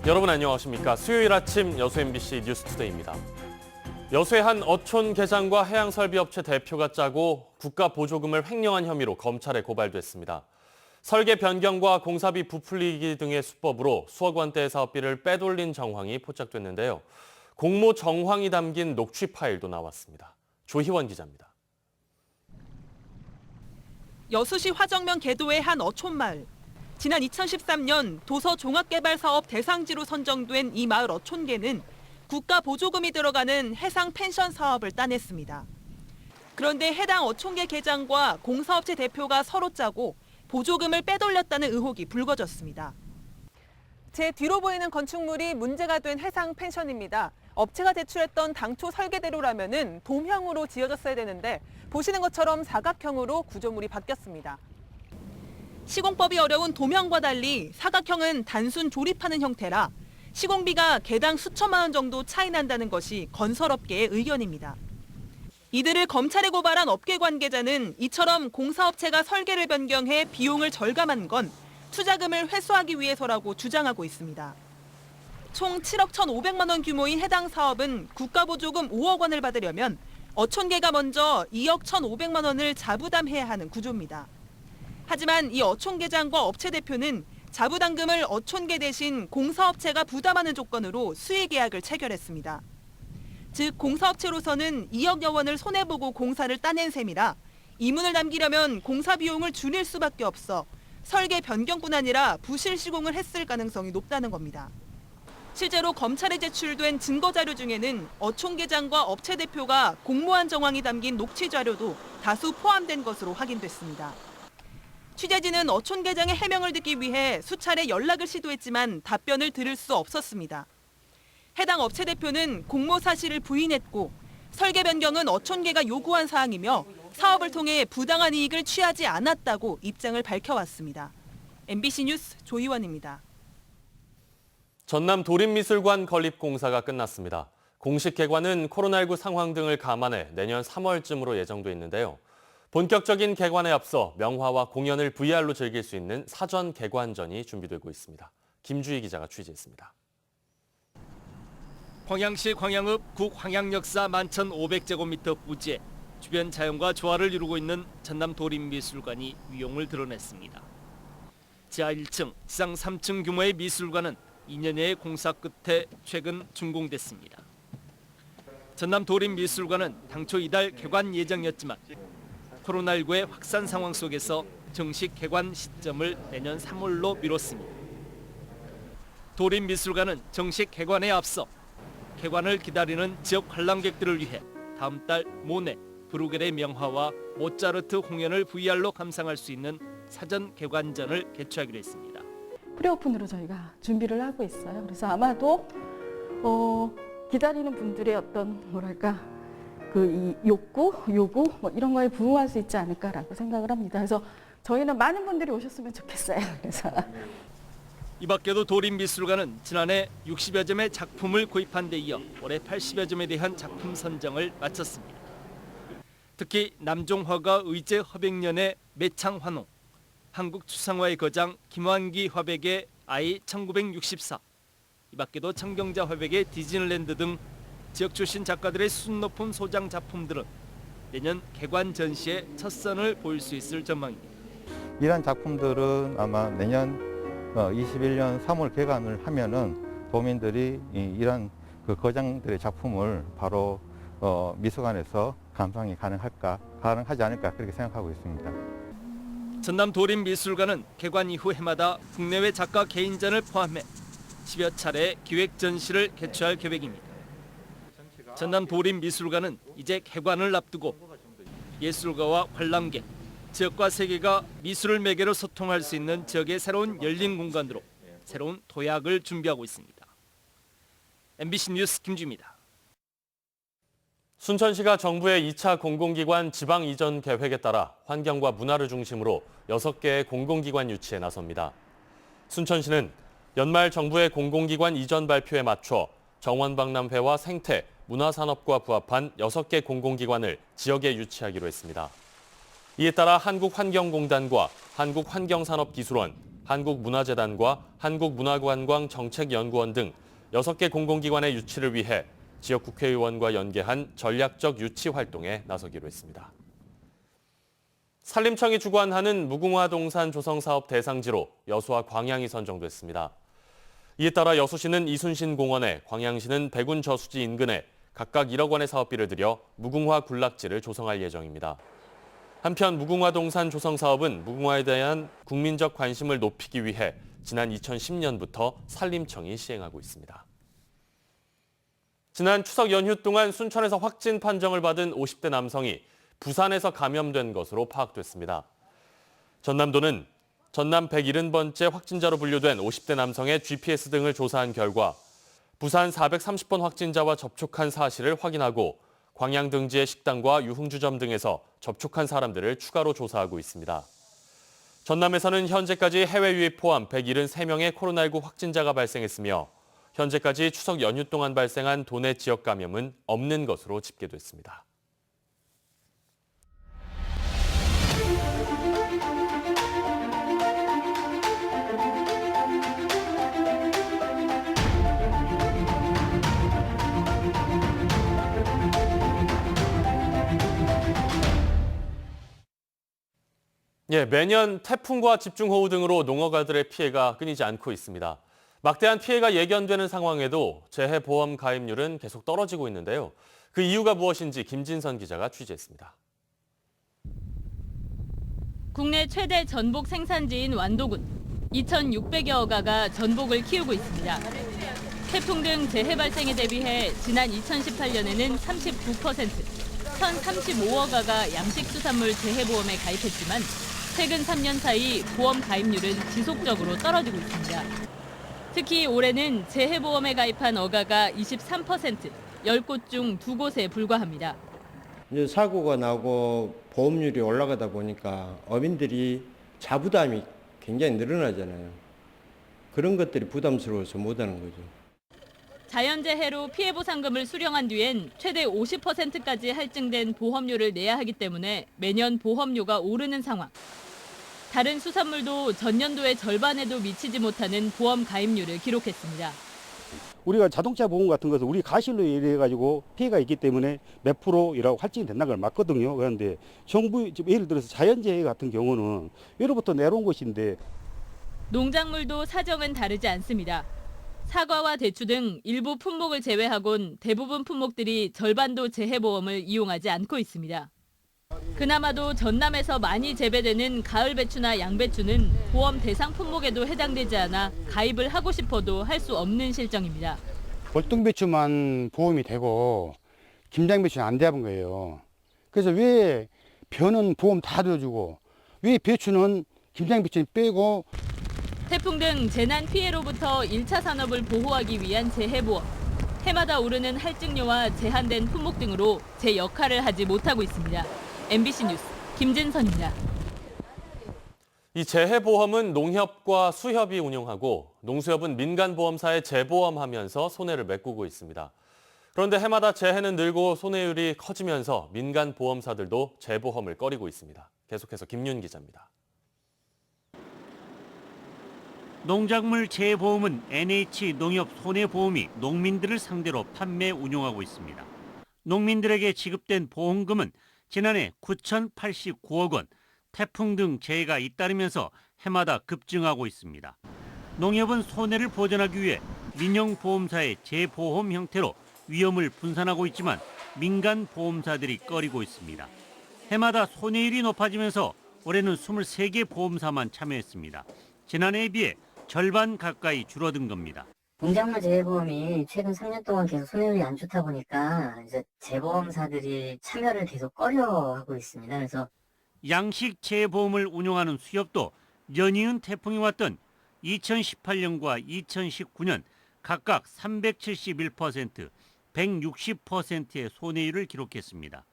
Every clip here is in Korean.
여러분 안녕하십니까? 수요일 아침 여수 MBC 뉴스투데이입니다. 여수의 한 어촌 개장과 해양설비업체 대표가 짜고 국가 보조금을 횡령한 혐의로 검찰에 고발됐습니다. 설계 변경과 공사비 부풀리기 등의 수법으로 수억 원대의 사업비를 빼돌린 정황이 포착됐는데요. 공모 정황이 담긴 녹취 파일도 나왔습니다. 조희원 기자입니다. 여수시 화정면 계도의 한 어촌마을. 지난 2013년 도서 종합개발사업 대상지로 선정된 이 마을 어촌계는 국가 보조금이 들어가는 해상 펜션 사업을 따냈습니다. 그런데 해당 어촌계 계장과 공사업체 대표가 서로 짜고 보조금을 빼돌렸다는 의혹이 불거졌습니다. 제 뒤로 보이는 건축물이 문제가 된 해상 펜션입니다. 업체가 제출했던 당초 설계대로라면은 돔형으로 지어졌어야 되는데 보시는 것처럼 사각형으로 구조물이 바뀌었습니다. 시공법이 어려운 돔형과 달리 사각형은 단순 조립하는 형태라 시공비가 개당 수천만 원 정도 차이 난다는 것이 건설업계의 의견입니다. 이들을 검찰에 고발한 업계 관계자는 이처럼 공사업체가 설계를 변경해 비용을 절감한 건 투자금을 회수하기 위해서라고 주장하고 있습니다. 총 7억 1,500만 원 규모인 해당 사업은 국가보조금 5억 원을 받으려면 어촌계가 먼저 2억 1,500만 원을 자부담해야 하는 구조입니다. 하지만 이 어촌계장과 업체 대표는 자부담금을 어촌계 대신 공사업체가 부담하는 조건으로 수의계약을 체결했습니다. 즉 공사업체로서는 2억여 원을 손해보고 공사를 따낸 셈이라 이문을 남기려면 공사 비용을 줄일 수밖에 없어 설계 변경뿐 아니라 부실 시공을 했을 가능성이 높다는 겁니다. 실제로 검찰에 제출된 증거자료 중에는 어촌계장과 업체 대표가 공모한 정황이 담긴 녹취 자료도 다수 포함된 것으로 확인됐습니다. 취재진은 어촌계장의 해명을 듣기 위해 수차례 연락을 시도했지만 답변을 들을 수 없었습니다. 해당 업체 대표는 공모 사실을 부인했고 설계 변경은 어촌계가 요구한 사항이며 사업을 통해 부당한 이익을 취하지 않았다고 입장을 밝혀왔습니다. MBC 뉴스 조희원입니다. 전남 도림미술관 건립 공사가 끝났습니다. 공식 개관은 코로나19 상황 등을 감안해 내년 3월쯤으로 예정돼 있는데요. 본격적인 개관에 앞서 명화와 공연을 VR로 즐길 수 있는 사전 개관전이 준비되고 있습니다. 김주희 기자가 취재했습니다. 광양시 광양읍 국황양역사 11,500제곱미터 부지에 주변 자연과 조화를 이루고 있는 전남 도림미술관이 위용을 드러냈습니다. 지하 1층, 지상 3층 규모의 미술관은 2년여의 공사 끝에 최근 준공됐습니다. 전남 도림미술관은 당초 이달 개관 예정이었지만 코로나19의 확산 상황 속에서 정식 개관 시점을 내년 3월로 미뤘습니다. 도림미술관은 정식 개관에 앞서 개관을 기다리는 지역 관람객들을 위해 다음 달 모네, 브루겔의 명화와 모차르트 홍연을 VR로 감상할 수 있는 사전 개관전을 개최하기로 했습니다. 프리오픈으로 저희가 준비를 하고 있어요. 그래서 아마도 기다리는 분들의 어떤 이 요구 뭐 이런 거에 부응할 수 있지 않을까라고 생각을 합니다. 그래서 저희는 많은 분들이 오셨으면 좋겠어요. 그래서 이 밖에도 도림미술관은 지난해 60여 점의 작품을 구입한 데 이어 올해 80여 점에 대한 작품 선정을 마쳤습니다. 특히 남종화가 의제 화백년의 매창환호, 한국추상화의 거장 김환기 화백의 아이 1964, 이 밖에도 청경자 화백의 디즈니랜드 등 지역 출신 작가들의 수준 높은 소장 작품들은 내년 개관 전시에 첫 선을 보일 수 있을 전망입니다. 이런 작품들은 아마 내년 21년 3월 개관을 하면은 도민들이 이런 그 거장들의 작품을 바로 미술관에서 감상이 가능하지 않을까 그렇게 생각하고 있습니다. 전남 도림미술관은 개관 이후 해마다 국내외 작가 개인전을 포함해 10여 차례 기획 전시를 개최할 계획입니다. 전남 도림미술관은 이제 개관을 앞두고 예술가와 관람객, 지역과 세계가 미술을 매개로 소통할 수 있는 지역의 새로운 열린 공간으로 새로운 도약을 준비하고 있습니다. MBC 뉴스 김주입니다. 순천시가 정부의 2차 공공기관 지방 이전 계획에 따라 환경과 문화를 중심으로 6개의 공공기관 유치에 나섭니다. 순천시는 연말 정부의 공공기관 이전 발표에 맞춰 정원박람회와 생태, 문화산업과 부합한 6개 공공기관을 지역에 유치하기로 했습니다. 이에 따라 한국환경공단과 한국환경산업기술원, 한국문화재단과 한국문화관광정책연구원 등 6개 공공기관의 유치를 위해 지역 국회의원과 연계한 전략적 유치 활동에 나서기로 했습니다. 산림청이 주관하는 무궁화동산 조성사업 대상지로 여수와 광양이 선정됐습니다. 이에 따라 여수시는 이순신 공원에, 광양시는 백운 저수지 인근에 각각 1억 원의 사업비를 들여 무궁화 군락지를 조성할 예정입니다. 한편 무궁화동산 조성 사업은 무궁화에 대한 국민적 관심을 높이기 위해 지난 2010년부터 산림청이 시행하고 있습니다. 지난 추석 연휴 동안 순천에서 확진 판정을 받은 50대 남성이 부산에서 감염된 것으로 파악됐습니다. 전남도는 전남 170번째 확진자로 분류된 50대 남성의 GPS 등을 조사한 결과 부산 430번 확진자와 접촉한 사실을 확인하고 광양 등지의 식당과 유흥주점 등에서 접촉한 사람들을 추가로 조사하고 있습니다. 전남에서는 현재까지 해외 유입 포함 173명의 코로나19 확진자가 발생했으며 현재까지 추석 연휴 동안 발생한 도내 지역 감염은 없는 것으로 집계됐습니다. 매년 태풍과 집중호우 등으로 농어가들의 피해가 끊이지 않고 있습니다. 막대한 피해가 예견되는 상황에도 재해보험 가입률은 계속 떨어지고 있는데요. 그 이유가 무엇인지 김진선 기자가 취재했습니다. 국내 최대 전복 생산지인 완도군. 2,600여 어가가 전복을 키우고 있습니다. 태풍 등 재해 발생에 대비해 지난 2018년에는 39%, 1,035어가가 양식수산물 재해보험에 가입했지만 최근 3년 사이 보험 가입률은 지속적으로 떨어지고 있습니다. 특히 올해는 재해보험에 가입한 어가가 23%, 10곳 중 2곳에 불과합니다. 이제 사고가 나고 보험률이 올라가다 보니까 어민들이 자부담이 굉장히 늘어나잖아요. 그런 것들이 부담스러워서 못하는 거죠. 자연재해로 피해보상금을 수령한 뒤엔 최대 50%까지 할증된 보험료를 내야 하기 때문에 매년 보험료가 오르는 상황. 다른 수산물도 전년도의 절반에도 미치지 못하는 보험 가입률을 기록했습니다. 우리가 자동차 보험 같은 것은 우리 가실로 인해가지고 피해가 있기 때문에 몇 프로이라고 할증이 된다는 걸 맞거든요. 그런데 정부, 예를 들어서 자연재해 같은 경우는 예로부터 내려온 것인데. 농작물도 사정은 다르지 않습니다. 사과와 대추 등 일부 품목을 제외하곤 대부분 품목들이 절반도 재해보험을 이용하지 않고 있습니다. 그나마도 전남에서 많이 재배되는 가을 배추나 양배추는 보험 대상 품목에도 해당되지 않아 가입을 하고 싶어도 할 수 없는 실정입니다. 월등배추만 보험이 되고 김장배추는 안 되는 거예요. 그래서 왜 벼는 보험 다 들어주고 왜 배추는 김장배추는 빼고. 태풍 등 재난 피해로부터 1차 산업을 보호하기 위한 재해보험. 해마다 오르는 할증료와 제한된 품목 등으로 제 역할을 하지 못하고 있습니다. MBC 뉴스 김진선입니다. 이 재해보험은 농협과 수협이 운영하고 농수협은 민간보험사에 재보험하면서 손해를 메꾸고 있습니다. 그런데 해마다 재해는 늘고 손해율이 커지면서 민간보험사들도 재보험을 꺼리고 있습니다. 계속해서 김윤 기자입니다. 농작물 재해보험은 NH농협 손해보험이 농민들을 상대로 판매 운용하고 있습니다. 농민들에게 지급된 보험금은 지난해 9,089억 원, 태풍 등 재해가 잇따르면서 해마다 급증하고 있습니다. 농협은 손해를 보전하기 위해 민영보험사의 재보험 형태로 위험을 분산하고 있지만 민간 보험사들이 꺼리고 있습니다. 해마다 손해율이 높아지면서 올해는 23개 보험사만 참여했습니다. 지난해에 비해 절반 가까이 줄어든 겁니다. 농작물 재해보험이 최근 3년 동안 계속 손해율이 안 좋다 보니까 이제 재보험사들이 참여를 계속 꺼려하고 있습니다. 그래서 양식 재해보험을 운용하는 수협도 연이은 태풍이 왔던 2018년과 2019년 각각 371%, 160%의 손해율을 기록했습니다.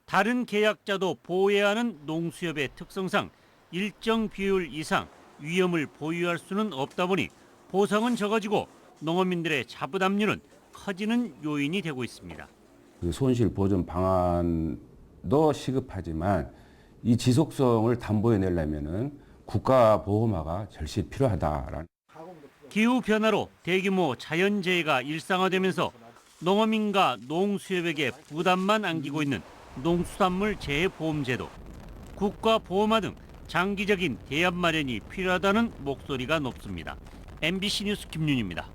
다른 계약자도 보호해야 하는 농수협의 특성상 일정 비율 이상 위험을 보유할 수는 없다 보니 보상은 적어지고 농어민들의 자부담률은 커지는 요인이 되고 있습니다. 그 손실 보전 방안도 시급하지만 이 지속성을 담보해 내려면은 국가 보호마가 절실히 필요하다라는. 기후 변화로 대규모 자연재해가 일상화되면서 농어민과 농수협에게 부담만 안기고 있는 농수산물 재해보험제도, 국가 보호마 등 장기적인 대안 마련이 필요하다는 목소리가 높습니다. MBC 뉴스 김윤입니다.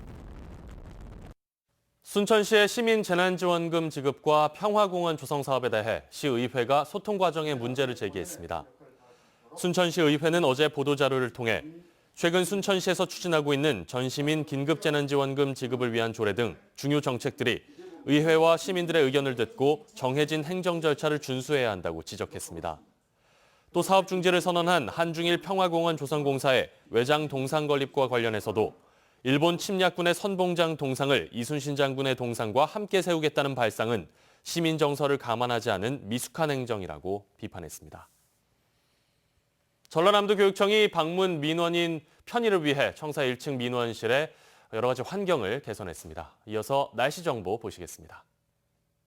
순천시의 시민재난지원금 지급과 평화공원 조성 사업에 대해 시의회가 소통 과정에 문제를 제기했습니다. 순천시 의회는 어제 보도자료를 통해 최근 순천시에서 추진하고 있는 전시민 긴급재난지원금 지급을 위한 조례 등 중요 정책들이 의회와 시민들의 의견을 듣고 정해진 행정 절차를 준수해야 한다고 지적했습니다. 또 사업 중지를 선언한 한중일 평화공원 조성공사의 외장 동상 건립과 관련해서도 일본 침략군의 선봉장 동상을 이순신 장군의 동상과 함께 세우겠다는 발상은 시민 정서를 감안하지 않은 미숙한 행정이라고 비판했습니다. 전라남도 교육청이 방문 민원인 편의를 위해 청사 1층 민원실에 여러 가지 환경을 개선했습니다. 이어서 날씨 정보 보시겠습니다.